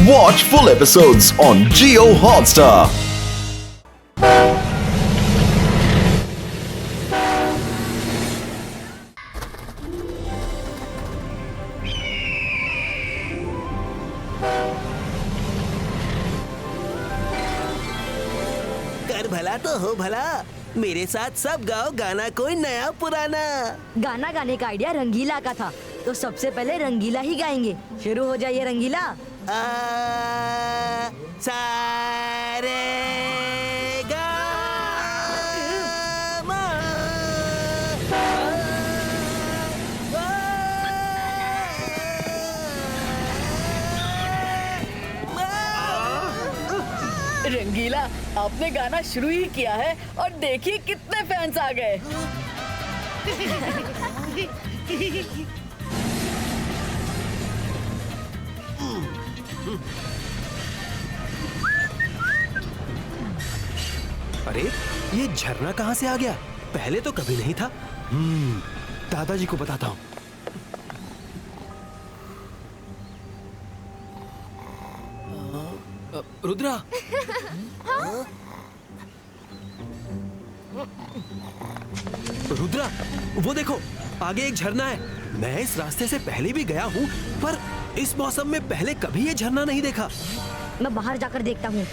Watch full episodes on Jio Hotstar. कर भला तो हो भला, मेरे साथ सब गाओ गाना कोई नया पुराना। गाना गाने का आइडिया रंगीला का था, तो सबसे पहले रंगीला ही गाएंगे। शुरू हो जाइए रंगीला। सारे गा मा। रंगीला, आपने गाना शुरू ही किया है और देखिए कितने फैंस आ गए। अरे ये झरना कहाँ से आ गया? पहले तो कभी नहीं था। दादाजी को बताता हूँ। रुद्रा। रुद्रा, वो देखो आगे एक झरना है। मैं इस रास्ते से पहले भी गया हूँ, पर इस मौसम में पहले कभी ये झरना नहीं देखा। मैं बाहर जाकर देखता हूँ।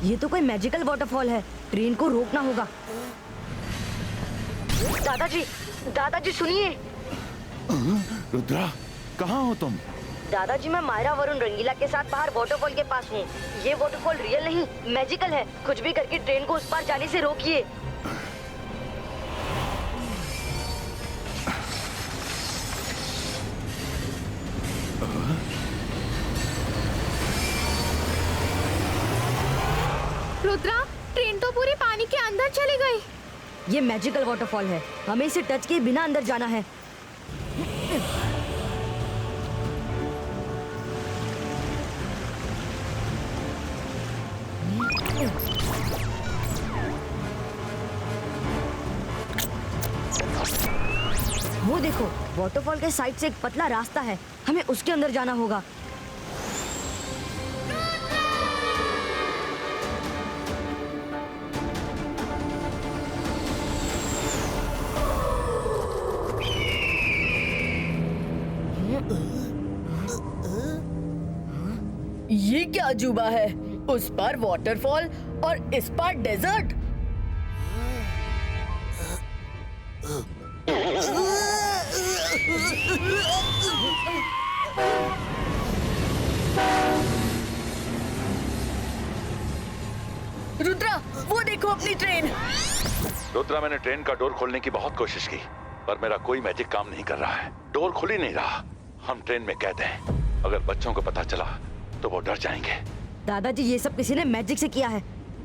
ये तो कोई मैजिकल वाटरफॉल है। ट्रेन को रोकना होगा। दादाजी, दादाजी सुनिए। रुद्रा, कहाँ हो तुम? दादाजी, मैं मायरा वरुण रंगीला के साथ बाहर वाटरफॉल के पास हूँ। ये वाटरफॉल रियल नहीं, मैजिकल है। कुछ भी करके ट्रेन को उस पार जाने से रोकिए। रुद्रा, ट्रेन तो पूरी पानी के अंदर चली गई। ये मैजिकल वाटरफॉल है, हमें इसे टच किए बिना अंदर जाना है। वो देखो, वाटरफॉल के साइड से एक पतला रास्ता है, हमें उसके अंदर जाना होगा। ये क्या अजूबा है? उस पार वाटरफॉल और इस पार डेजर्ट। रुद्रा, वो देखो अपनी ट्रेन। रुद्रा, मैंने ट्रेन का डोर खोलने की बहुत कोशिश की, पर मेरा कोई मैजिक काम नहीं कर रहा है। डोर खुल ही नहीं रहा। हम ट्रेन में कैद हैं। अगर बच्चों को पता चला तो वो डर जाएंगे। दादाजी, ये सब किसी ने मैजिक से किया है।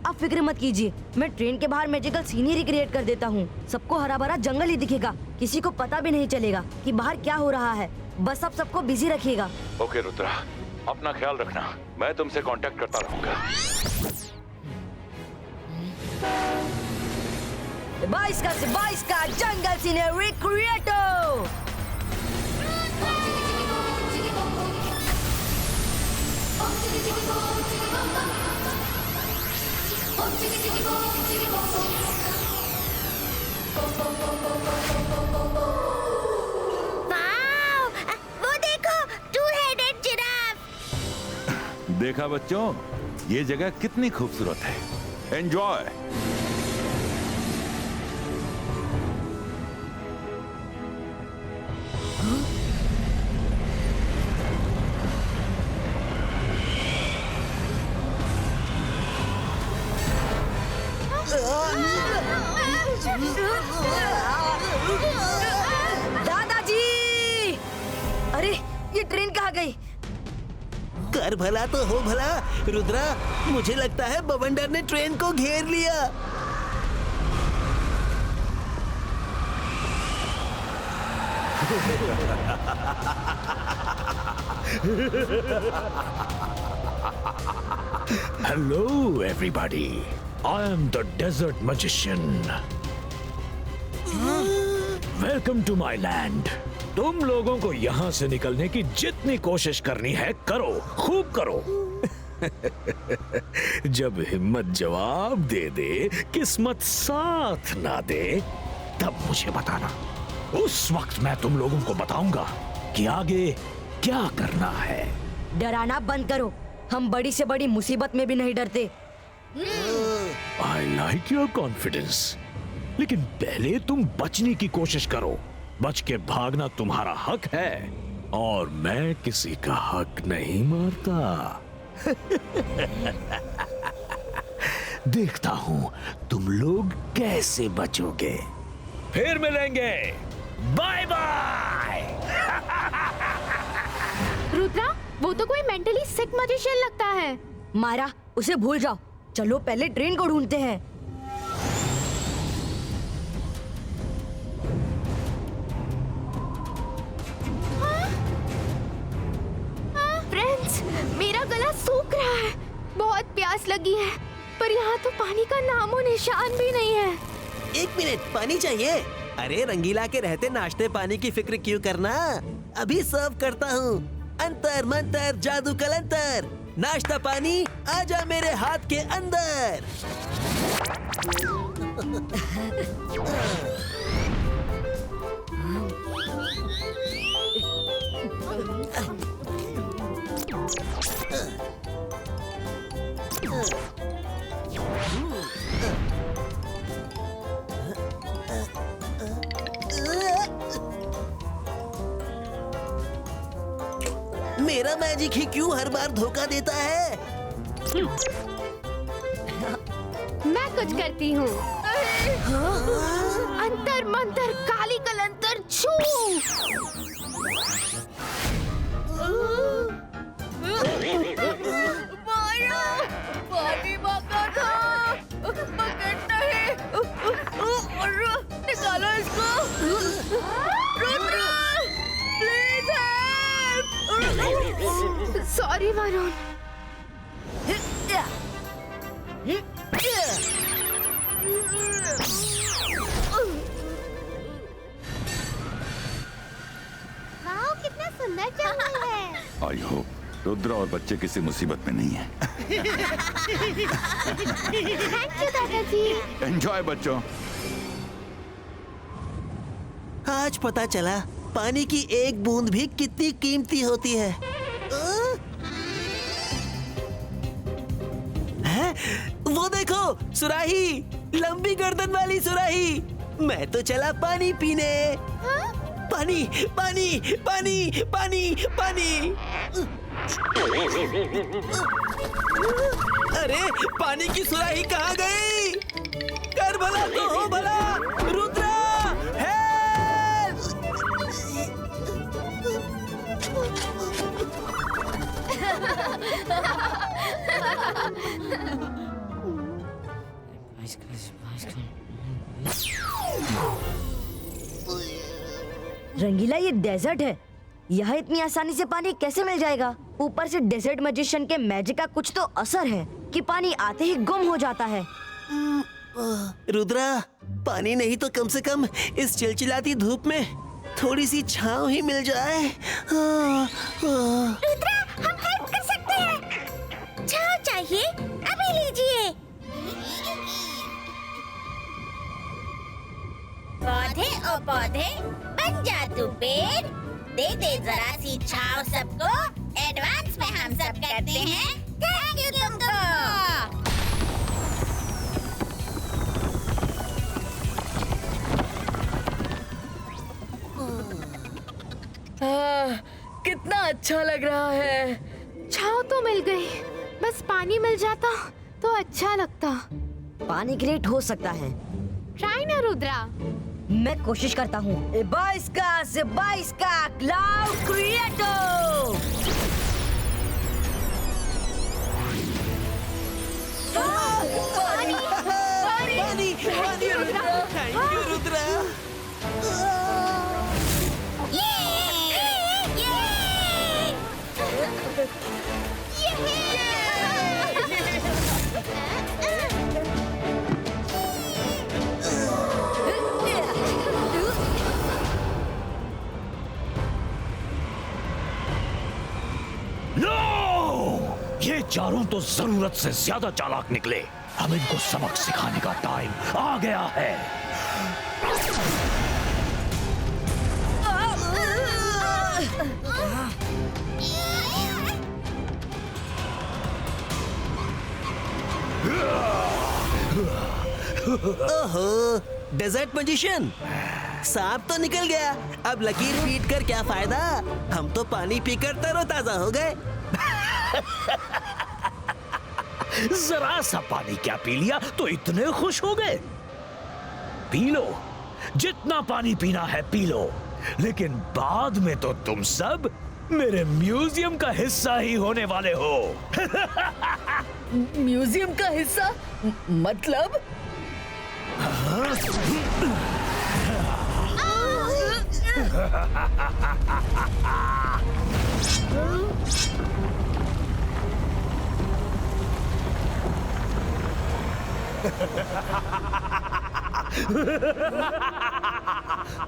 आप फिक्र मत कीजिए, मैं ट्रेन के बाहर मैजिकल सीनरी क्रिएट कर देता हूँ। सबको हरा भरा जंगल ही दिखेगा, किसी को पता भी नहीं चलेगा कि बाहर क्या हो रहा है। बस आप सबको बिजी रखिएगा। ओके रुद्रा, अपना ख्याल रखना। मैं तुमसे कांटेक्ट करता रहूंगा। बाईस का जंगल सीनरी क्रिएटो। वो देखो, टू हेडेड जिराफ। देखा बच्चों, ये जगह कितनी खूबसूरत है। एंजॉय। दादाजी! अरे ये ट्रेन कहाँ गई? कर भला तो हो भला। रुद्रा, मुझे लगता है बवंडर ने ट्रेन को घेर लिया। Hello, everybody. I am the desert magician. Welcome to my land. तुम लोगों को यहाँ से निकलने की जितनी कोशिश करनी है करो, खूब करो। जब हिम्मत जवाब दे दे, किस्मत साथ ना दे, तब मुझे बताना। उस वक्त मैं तुम लोगों को बताऊंगा कि आगे क्या करना है। डराना बंद करो, हम बड़ी से बड़ी मुसीबत में भी नहीं डरते। I like your confidence. लेकिन पहले तुम बचने की कोशिश करो। बच के भागना तुम्हारा हक है और मैं किसी का हक नहीं मारता। देखता हूं तुम लोग कैसे बचोगे। फिर मिलेंगे। Bye bye. रुद्रा, वो तो कोई मेंटली सिक मैजिशियन लगता है। मारा, उसे भूल जाओ। चलो पहले ट्रेन को ढूंढते हैं। फ्रेंड्स, मेरा गला सूख रहा है। बहुत प्यास लगी है, पर यहाँ तो पानी का नामो निशान भी नहीं है। 1 मिनट, पानी चाहिए? अरे रंगीला के रहते नाश्ते पानी की फिक्र क्यों करना? अभी सर्व करता हूँ। अंतर मंतर जादू कलंतर, नाश्ता पानी आजा मेरे हाथ के अंदर। मेरा मैजिक ही क्यों हर बार धोखा देता है? मैं कुछ करती हूँ। अंतर मंतर काली कलंतर छू। पानी मांगा था, बकेट नहीं। निकालो इसको। Rudra, please help. Sorry Varun. Wow, कितना सुंदर जंगल है। आई होप रुद्रा और बच्चे किसी मुसीबत में नहीं है। थैंक यू दादाजी। एंजॉय बच्चों। आज पता चला पानी की एक बूंद भी कितनी कीमती होती है। हैं? वो देखो, सुराही, लंबी गर्दन वाली सुराही। मैं तो चला पानी पीने। पानी पानी पानी पानी पानी। अरे पानी की सुराही कहाँ गई? कर भला तो हो भला। रुद्रा, हेल्प! रंगीला, ये डेजर्ट है। यहाँ इतनी आसानी से पानी कैसे मिल जाएगा? ऊपर से डेजर्ट मैजिशियन के मैजिक का कुछ तो असर है कि पानी आते ही गुम हो जाता है। रुद्रा, पानी नहीं तो कम से कम इस चिलचिलाती धूप में थोड़ी सी छांव ही मिल जाए। रुद्रा, हम हेल्प कर सकते हैं। छांव चाहिए? अभी लीजिए। पौधे ओ पौधे, बन जा तू पेड़। दे दे जरा सी छाँव सबको। एडवांस में हम सब करते हैं थैंक यू तुमको। कितना अच्छा लग रहा है। छांव तो मिल गई, बस पानी मिल जाता तो अच्छा लगता। पानी क्रिएट हो सकता है। ट्राई ना रुद्रा। मैं कोशिश करता हूँ। क्लाउड क्रिएटो। नो! ये चारों तो जरूरत से ज्यादा चालाक निकले। अब इनको सबक सिखाने का टाइम आ गया है। ओहो, डेजर्ट मैजिशियन, सांप तो निकल गया। अब लकीर पीट कर क्या फायदा? हम तो पानी पीकर तरोताजा हो गए। जरा सा पानी क्या पी लिया तो इतने खुश हो गए? पी लो, जितना पानी पीना है पी लो, लेकिन बाद में तो तुम सब मेरे म्यूजियम का हिस्सा ही होने वाले हो। म्यूजियम का हिस्सा मतलब?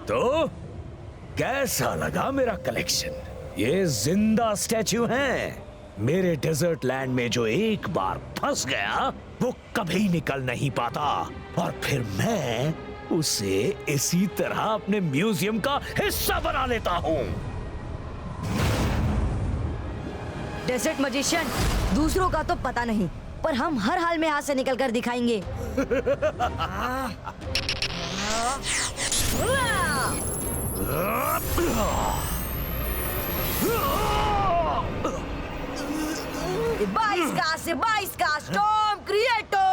तो कैसा लगा मेरा कलेक्शन? ये जिंदा स्टैच्यू हैं। मेरे डेजर्ट लैंड में जो एक बार फंस गया वो कभी निकल नहीं पाता, और फिर मैं उसे इसी तरह अपने म्यूजियम का हिस्सा बना लेता हूँ। डेजर्ट मैजिशियन, दूसरों का तो पता नहीं, पर हम हर हाल में यहाँ से निकल कर दिखाएंगे। Baisca, Storm Creator!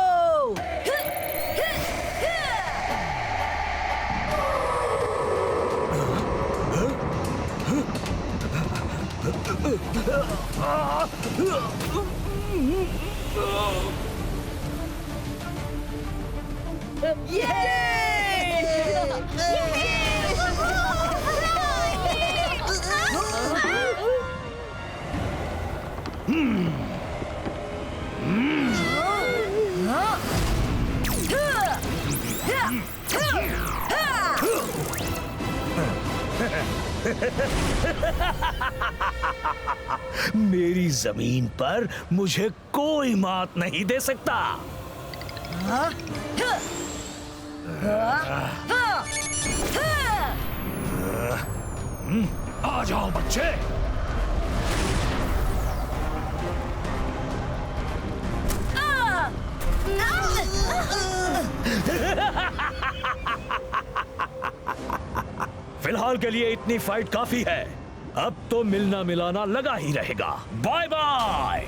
मेरी जमीन पर मुझे कोई मात नहीं दे सकता। आ जाओ बच्चे। फिलहाल के लिए इतनी फाइट काफी है। अब तो मिलना मिलाना लगा ही रहेगा। Bye bye.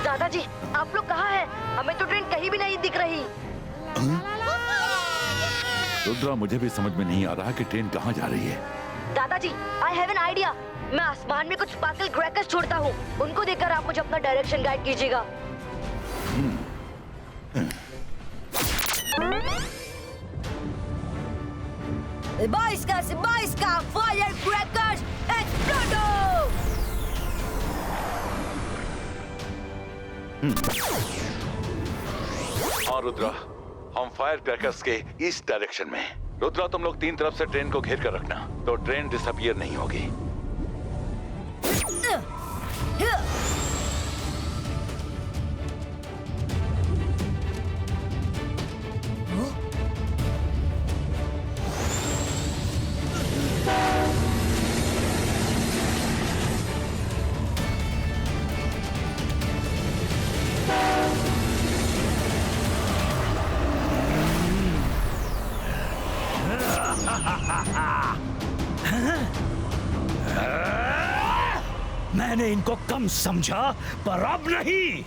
दादाजी, आप लोग कहाँ हैं? हमें तो ट्रेन कहीं भी नहीं दिख रही। रुद्रा, मुझे भी समझ में नहीं आ रहा कि ट्रेन कहाँ जा रही है। दादाजी, आई हैव एन आइडिया। मैं आसमान में कुछ स्पार्कल क्रैकर्स छोड़ता हूँ, उनको देखकर आप मुझे अपना डायरेक्शन गाइड कीजिएगा। Baisca, firecrackers, explodo! हाँ रुद्रा, हम फायर क्रैकर्स के ईस्ट डायरेक्शन में। रुद्रा, तुम लोग 3 तरफ से ट्रेन को घेर कर रखना, तो ट्रेन डिसअपीयर नहीं होगी। मैंने इनको कम समझा, पर अब नहीं।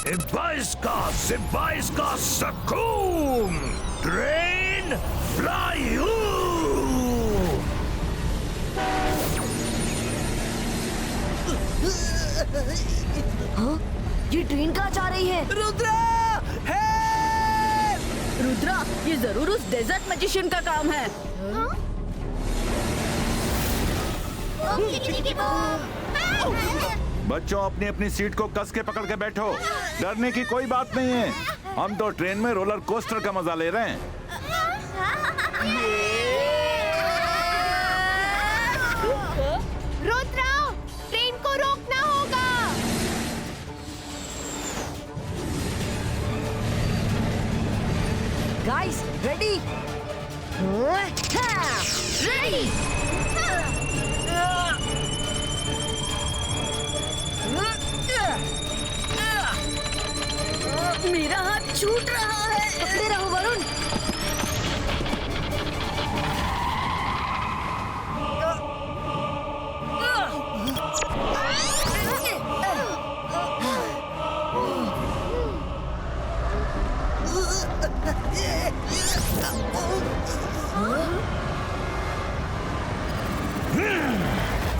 22 का सकूम ट्रेन फ्लाई। हाँ? ये ट्रेन कहाँ जा रही है? रुद्रा, रुद्रा, ये जरूर उस डेजर्ट मैजिशियन का काम है। बच्चों अपनी अपनी सीट को कस के पकड़ के बैठो। डरने की कोई बात नहीं है। हम तो ट्रेन में रोलर कोस्टर का मजा ले रहे हैं। रुद्रा, ट्रेन को रोकना होगा। Guys ready? रेडी। मेरा हाथ छूट रहा है। पकड़े रहो वरुण।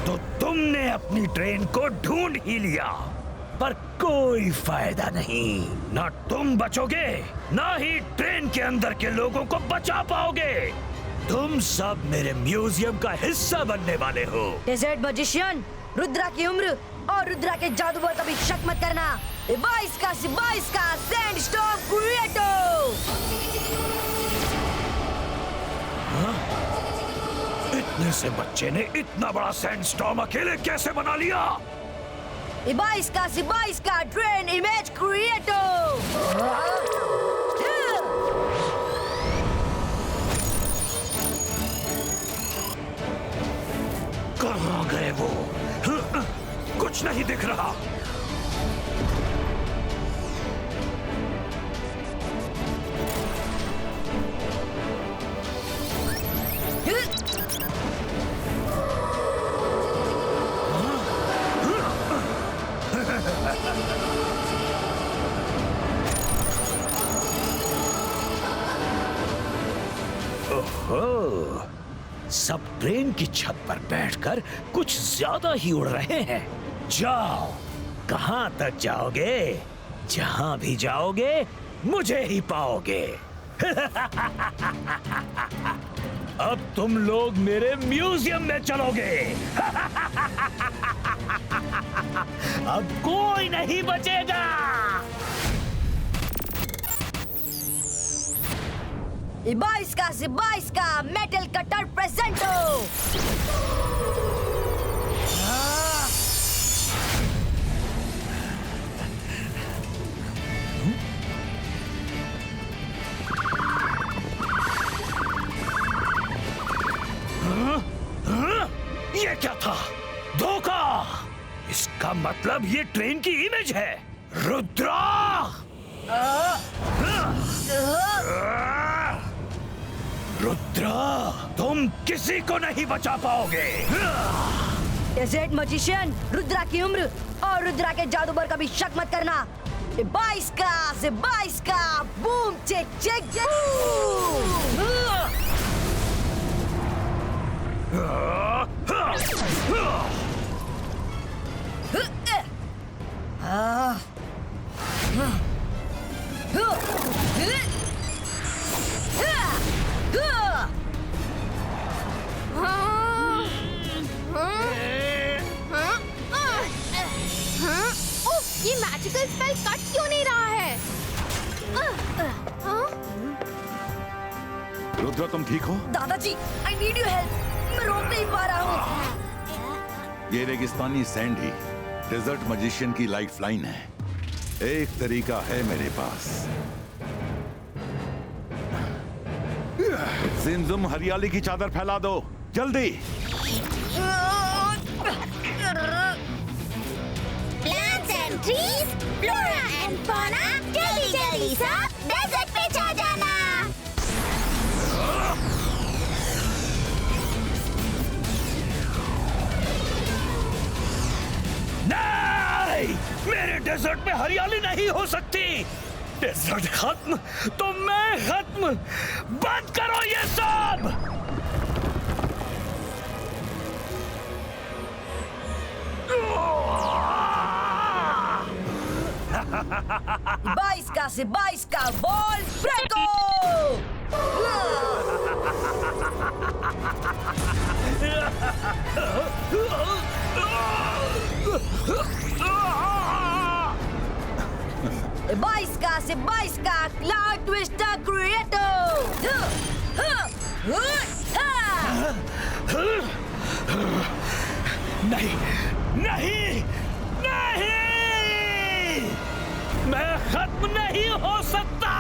तो तुमने अपनी ट्रेन को ढूंढ ही लिया, पर कोई फायदा नहीं। ना तुम बचोगे, ना ही ट्रेन के अंदर के लोगों को बचा पाओगे। तुम सब मेरे म्यूजियम का हिस्सा बनने वाले हो। डेजर्ट मैजिशियन, रुद्रा की उम्र और रुद्रा के जादू पर कभी शक मत करना। 22 का सैंडस्टॉर्म क्रिएटर। इतने से बच्चे ने इतना बड़ा सैंडस्टॉर्म अकेले कैसे बना लिया? 22 का ट्रेन इमेज क्रिएटर। कहाँ गए वो? कुछ नहीं दिख रहा। ओहो, सब ट्रेन की छत पर बैठकर कुछ ज्यादा ही उड़ रहे हैं। जाओ, कहां तक जाओगे? जहां भी जाओगे मुझे ही पाओगे। अब तुम लोग मेरे म्यूजियम में चलोगे। अब कोई नहीं बचेगा। 22 का मेटल कटर प्रेजेंटो। ये क्या था? धोखा! इसका मतलब ये ट्रेन की इमेज है। रुद्रा! रुद्रा, तुम किसी को नहीं बचा पाओगे। डेजर्ट मैजिशियन, रुद्रा की उम्र और रुद्रा के जादू पर कभी शक मत करना। 22 का बूम चेक चेक ये मैजिकल स्पेल कट क्यों नहीं रहा है? रुद्रा, तुम ठीक हो? दादाजी, आई नीड यू हेल्प। मैं रोक नहीं पा रहा हूँ। ये रेगिस्तानी सैंड ही डेजर्ट मैजिशियन की लाइफ लाइन है। एक तरीका है मेरे पास। जिमजुम, हरियाली की चादर फैला दो, जल्दी। Plants and trees, flora and fauna, जल्दी जल्दी सब डेजर्ट पे छा जाना। नहीं! मेरे डेजर्ट में हरियाली नहीं हो सकती। डेजर्ट खत्म तो मैं खत्म। बंद करो ये सब। 22 का ball ब्रेको। Se baisca Cloud Twister Creator! नहीं नहीं नहीं, मैं खत्म नहीं हो सकता।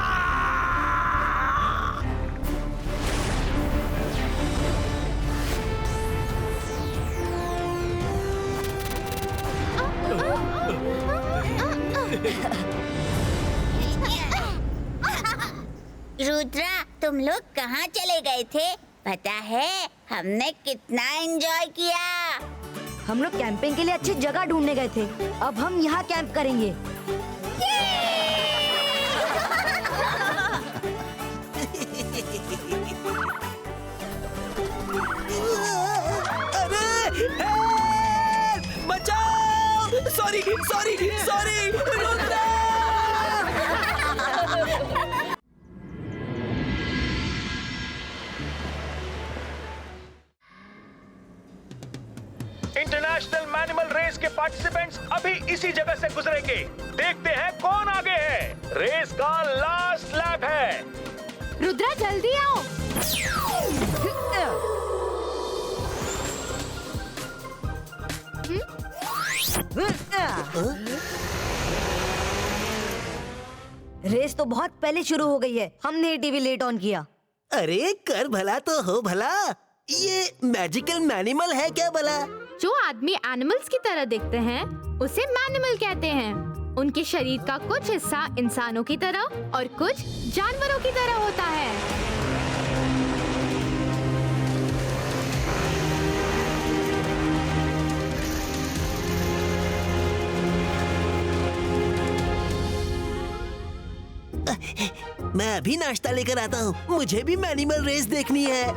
रुद्रा, तुम लोग कहाँ चले गए थे? पता है हमने कितना एंजॉय किया। हम लोग कैंपिंग के लिए अच्छी जगह ढूंढने गए थे। अब हम यहाँ कैंप करेंगे। अरे बचाओ! Sorry sorry sorry Rudra! International animal race के पार्टिसिपेंट्स अभी इसी जगह से गुजरेंगे। देखते हैं कौन आगे है। रेस का लास्ट लैप है। रुद्रा जल्दी आओ। रेस तो बहुत पहले शुरू हो गई है। हमने टीवी लेट ऑन किया। अरे कर भला तो हो भला। ये मैजिकल मैनिमल है क्या भला? जो आदमी एनिमल्स की तरह दिखते हैं उसे मैनिमल कहते हैं। उनके शरीर का कुछ हिस्सा इंसानों की तरह और कुछ जानवरों की तरह होता है। मैं अभी नाश्ता लेकर आता हूँ। मुझे भी मैनिमल रेस देखनी है।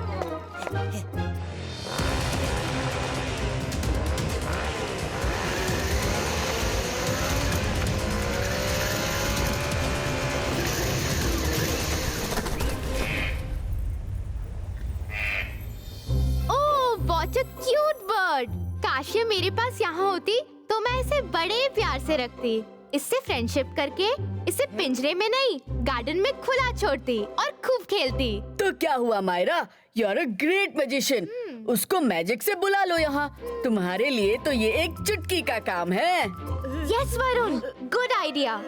What a cute bird! काश ये मेरे पास यहाँ होती तो मैं इसे बड़े प्यार से रखती। इससे फ्रेंडशिप करके इसे पिंजरे में नहीं गार्डन में खुला छोड़ती और खूब खेलती। तो क्या हुआ Myra? You are a great magician. उसको मैजिक से बुला लो यहाँ। तुम्हारे लिए तो ये एक चुटकी का काम है। Yes Varun, good idea.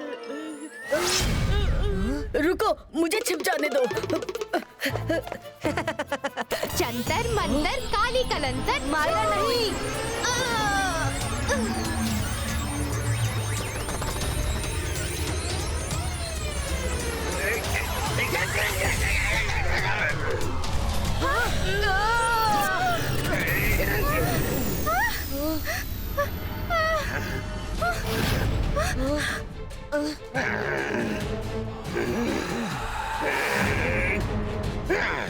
रुको, मुझे छिप जाने दो। जंतर मंतर काली कलंतर मारा नहीं।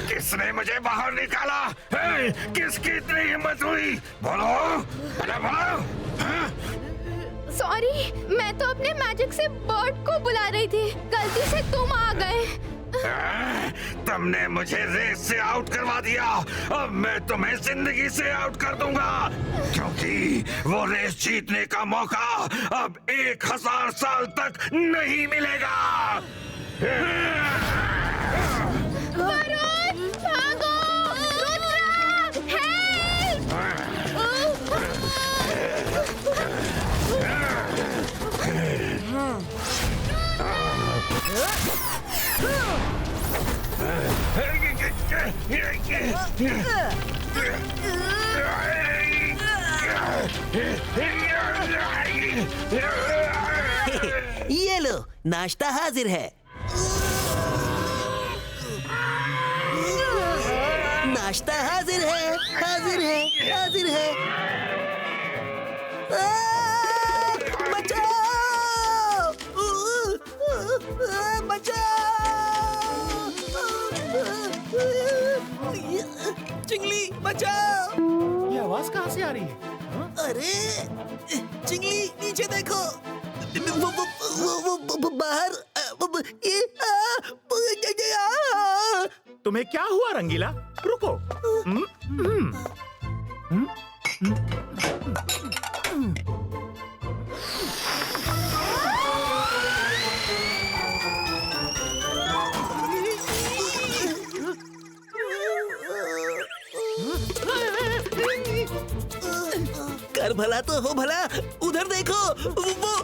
किसने मुझे बाहर निकाला? किसकी इतनी हिम्मत हुई? बोलो, बोलो। सॉरी, मैं तो अपने मैजिक से बर्ड को बुला रही थी। गलती से तुम आ गए। तुमने मुझे रेस से आउट करवा दिया। अब मैं तुम्हें जिंदगी से आउट कर दूंगा, क्योंकि वो रेस जीतने का मौका अब 1000 साल तक नहीं मिलेगा। वरुण, भागो! रुद्रा, हेल्प! ये लो, नाश्ता हाजिर है। नाश्ता हाजिर है, हाजिर है, हाजिर है। बचाओ! बचाओ! चिंगली बचाओ! ये आवाज कहाँ से आ रही है? अरे चिंगली, नीचे देखो। वो बाहर तुम्हें क्या हुआ रंगीला? रुको। कर भला तो हो भला, उधर देखो, वो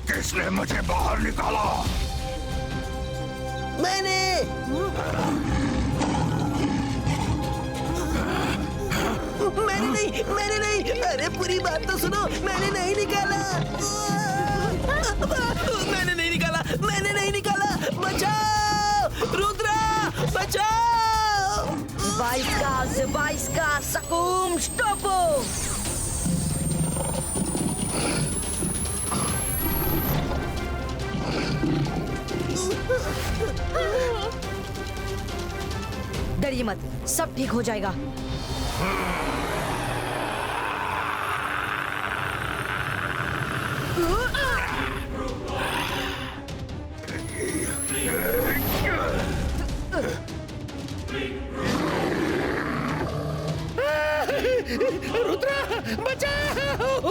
किसने मुझे बाहर निकाला? मैंने। मैंने नहीं। अरे पूरी बात तो सुनो, मैंने नहीं निकाला। मैंने नहीं निकाला। बचाओ रुद्रा, बचाओ। 22 का सकूम स्टॉपो। डरिए मत, सब ठीक हो जाएगा। रुद्रा बचाओ!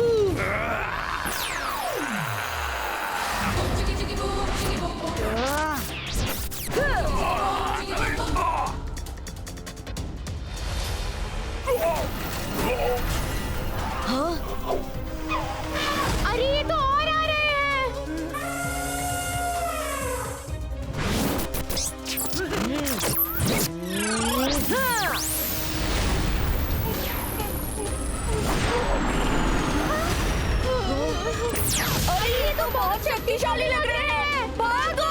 अरे ये तो और आ रहे हैं। अरे ये तो बहुत शक्तिशाली लग रहे हैं। भागो!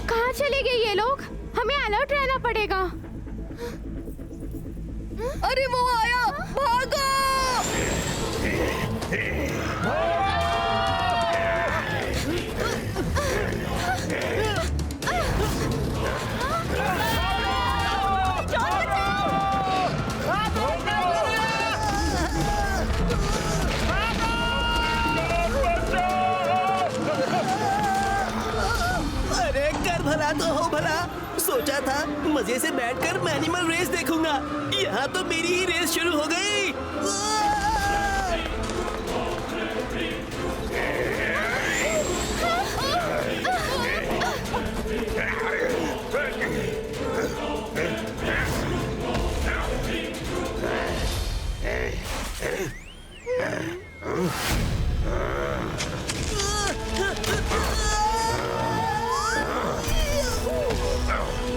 कहाँ चले गए ये लोग? हमें अलर्ट रहना पड़ेगा। अरे वो आया, भागो! अरे कर भला तो हो भला। सोचा था मजे से बैठकर मैं एनिमल रेस देखूंगा, यहाँ तो मेरी ही रेस शुरू हो गई।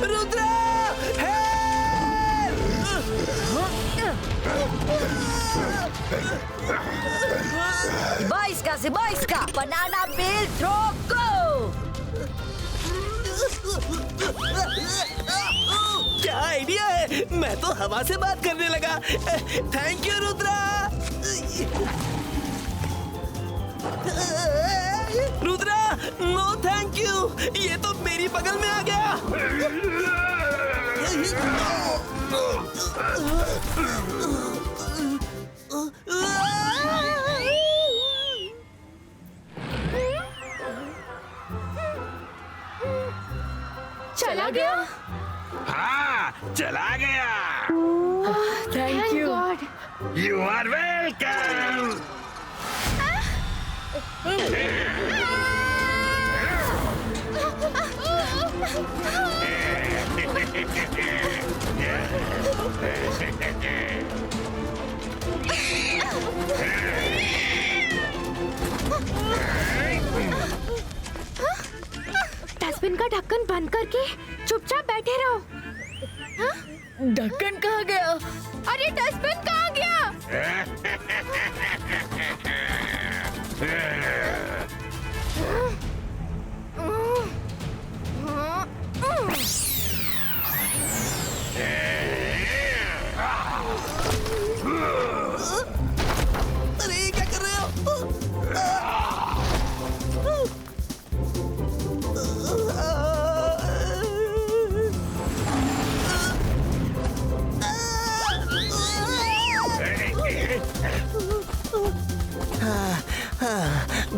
रुद्रा, बाईस का बनाना पेल थ्रो गो। क्या आइडिया है, मैं तो हवा से बात करने लगा। Thank you Rudra. Rudra, no thank you, ये तो मेरी बगल में आ गया। चला गया। हाँ, चला गया। Thank you. God. You are welcome. Dustbin का ढक्कन बंद करके चुपचाप बैठे ढक्कन कहाँ गया? अरे डस्टबिन कहाँ गया? अरे क्या कर रहे हो?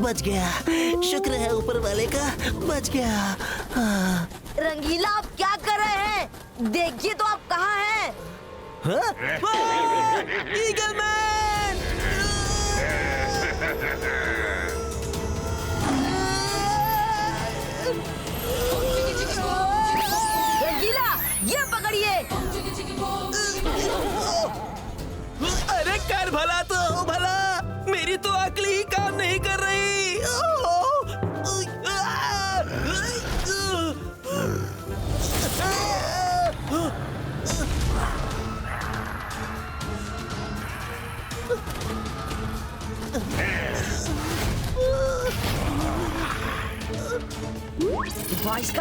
बच गया। शुक्र है ऊपर वाले का, बच गया। हाँ। रंगीला आप क्या कर रहे हैं? देखिए तो आप कहाँ हैं? Eagle man! रंगीला ये पकड़िए। अरे कर भला तो भला, मेरी तो अकल ही काम नहीं कर रही।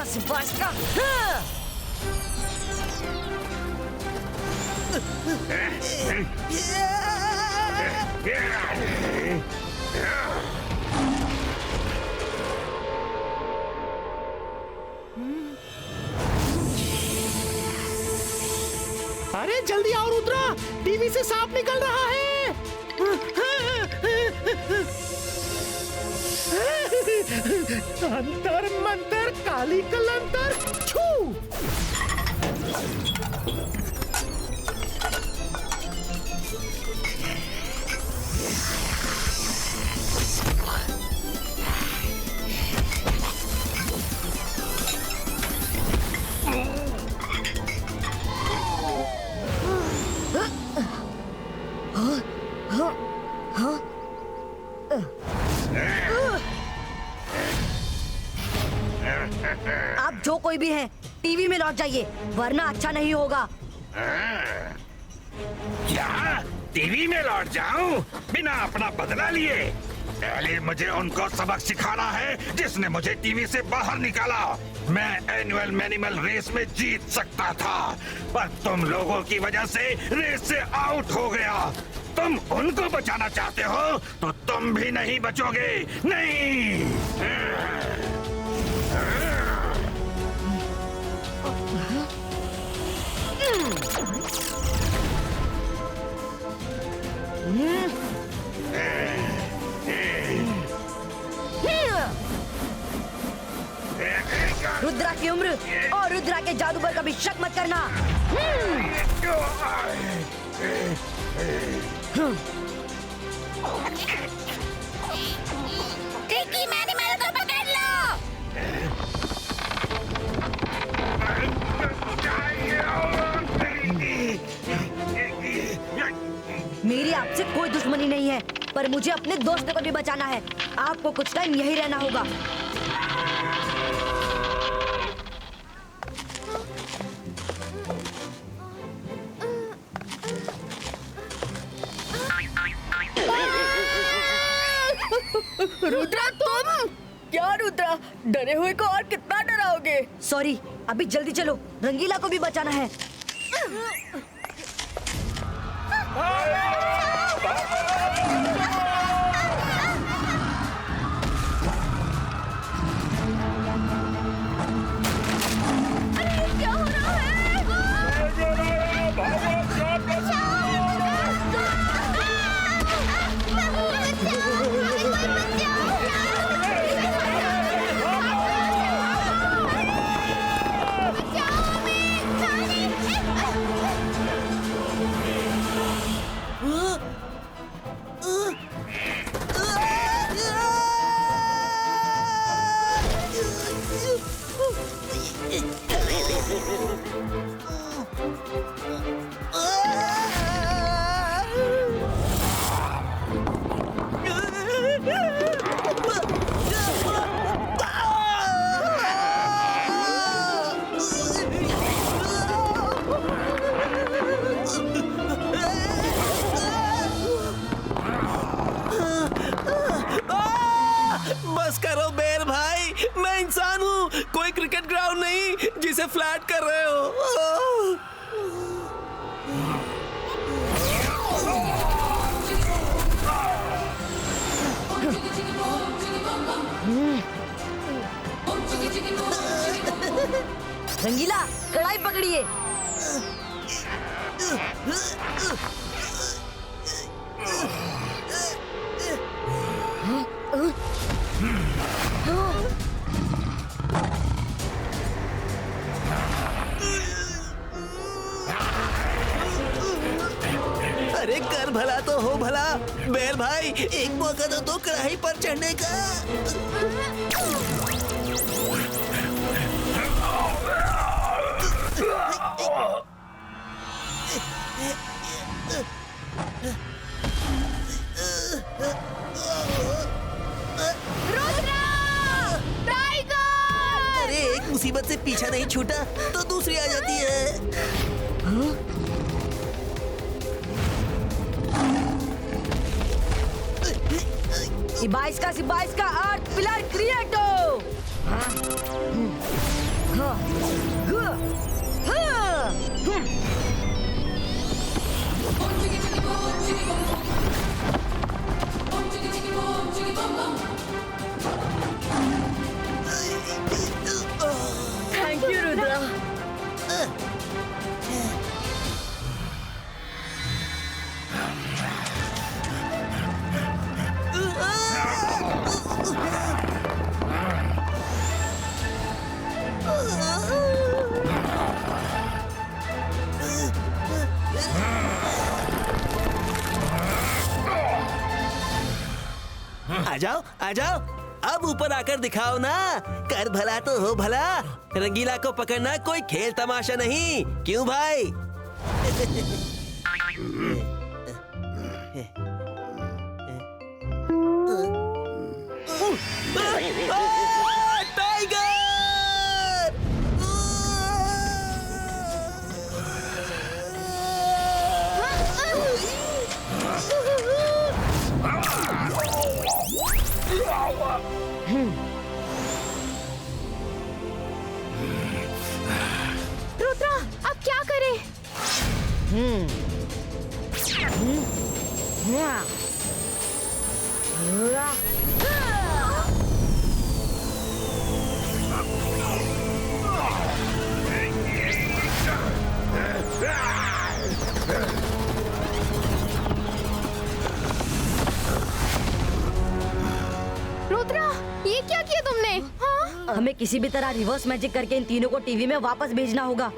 सिफारिश का हाँ! अरे जल्दी आओ रुद्रा, टीवी से सांप निकल रहा है। अंतर मंतर काली कलंतर छू। आप जो कोई भी हैं, टीवी में लौट जाइए वरना अच्छा नहीं होगा। क्या टीवी में लौट जाऊं बिना अपना बदला लिए? पहले मुझे उनको सबक सिखाना है जिसने मुझे टीवी से बाहर निकाला। मैं एनुअल मैनिमल रेस में जीत सकता था, पर तुम लोगों की वजह से रेस से आउट हो गया। तुम उनको बचाना चाहते हो तो तुम भी नहीं बचोगे, नहीं। रुद्रा की उम्र और रुद्रा के जादू पर कभी शक मत करना। ट्रिकी मैनिमल को पकड़ लो। मेरी आपसे कोई दुश्मनी नहीं है, पर मुझे अपने दोस्त को भी बचाना है। आपको कुछ टाइम यही रहना होगा। रुद्रा तुम क्या? रुद्रा डरे हुए को और कितना डराओगे? सॉरी, अभी जल्दी चलो, रंगीला को भी बचाना है। क्या हो रहा है? चाहिए। अरे कर भला तो हो भला। बैल भाई, एक मौका दो कढ़ाई पर चढ़ने का। अरे एक मुसीबत से पीछा नहीं छूटा तो दूसरी आ जाती है। सिबाइस का अर्थ पिलर क्रिएटो। Thank you Rudra. आ जाओ अब ऊपर आकर दिखाओ ना। कर भला तो हो भला। रंगीला को पकड़ना कोई खेल तमाशा नहीं, क्यों भाई? रुद्रा, अब क्या करें? रुद्रा, ये क्या किया तुमने? हाँ? हमें किसी भी तरह रिवर्स मैजिक करके इन तीनों को टीवी में वापस भेजना होगा।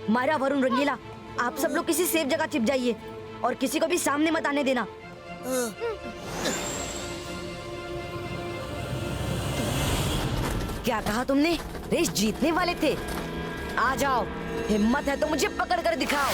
मायरा, वरुण, रंगीला, आप सब लोग किसी सेफ जगह छिप जाइए और किसी को भी सामने मत आने देना। क्या कहा तुमने? रेस जीतने वाले थे? आ जाओ, हिम्मत है तो मुझे पकड़ कर दिखाओ।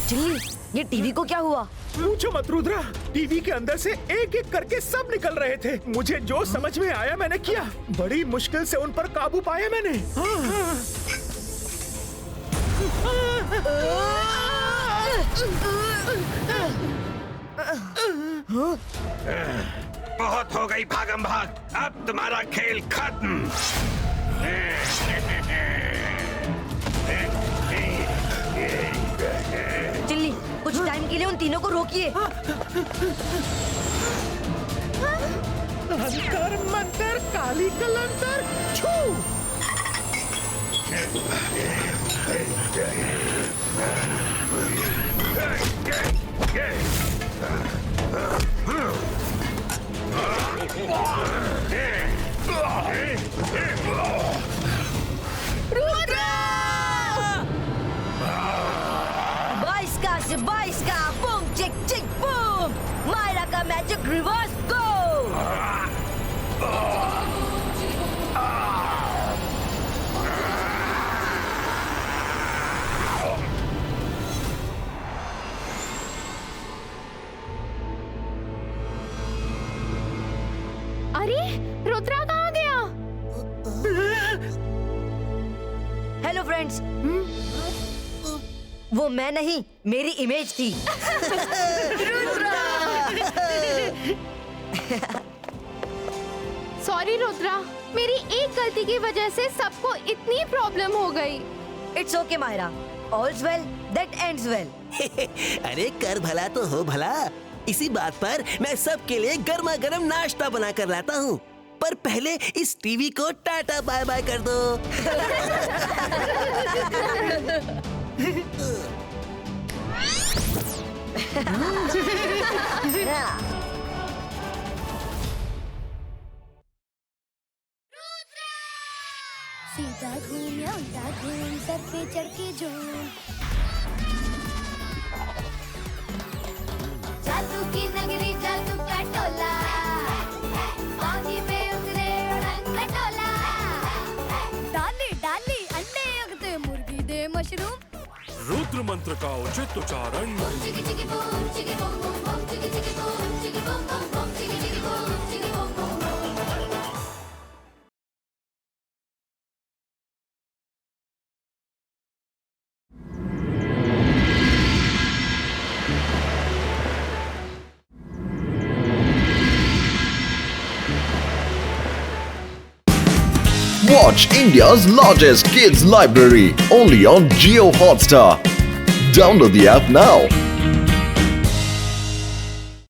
चिल्ली, ये टीवी को क्या हुआ? पूछो मत रुद्रा, टीवी के अंदर से एक एक करके सब निकल रहे थे। मुझे जो समझ में आया मैंने किया। बड़ी मुश्किल से उन पर काबू पाया मैंने। बहुत हो गई भागम भाग, अब तुम्हारा खेल खत्म। चिल्ली, कुछ टाइम के लिए उन तीनों को रोकिए। अंतर मंतर काली कलंतर छू। बाईस का बूम चिक चिक बूम। मायरा का मैजिक रिवर्स गो। अरे रुद्रा कहाँ गया? Hello friends. वो मैं नहीं, मेरी इमेज थी। सॉरी रुद्रा, मेरी एक गलती की वजह से सबको इतनी प्रॉब्लम हो गई। It's okay Myra, all's well that ends well. अरे कर भला तो हो भला। इसी बात पर मैं सबके लिए गर्मा गर्म नाश्ता बना कर लाता हूँ, पर पहले इस टीवी को टाटा बाय बाय कर दो। सीधा घूम या उल्टा घूम, सर पे चढ़ के झूम। जादू की नगरी, जादू का टोला, आगे पे उतरे उड़न खटोला। डाली डाली अंडे उगते, मुर्गी दे मशरूम। रुद्र मंत्र का उचित उच्चारण। चिकी चिकी बूम, चिकी बूम बूम बूम, चिकी चिकी बूम, चिकी बूम बूम बूम, चिकी चिकी बूम, चिकी बूम बूम बूम। Watch India's largest kids library only on Jio Hotstar. Download the app now.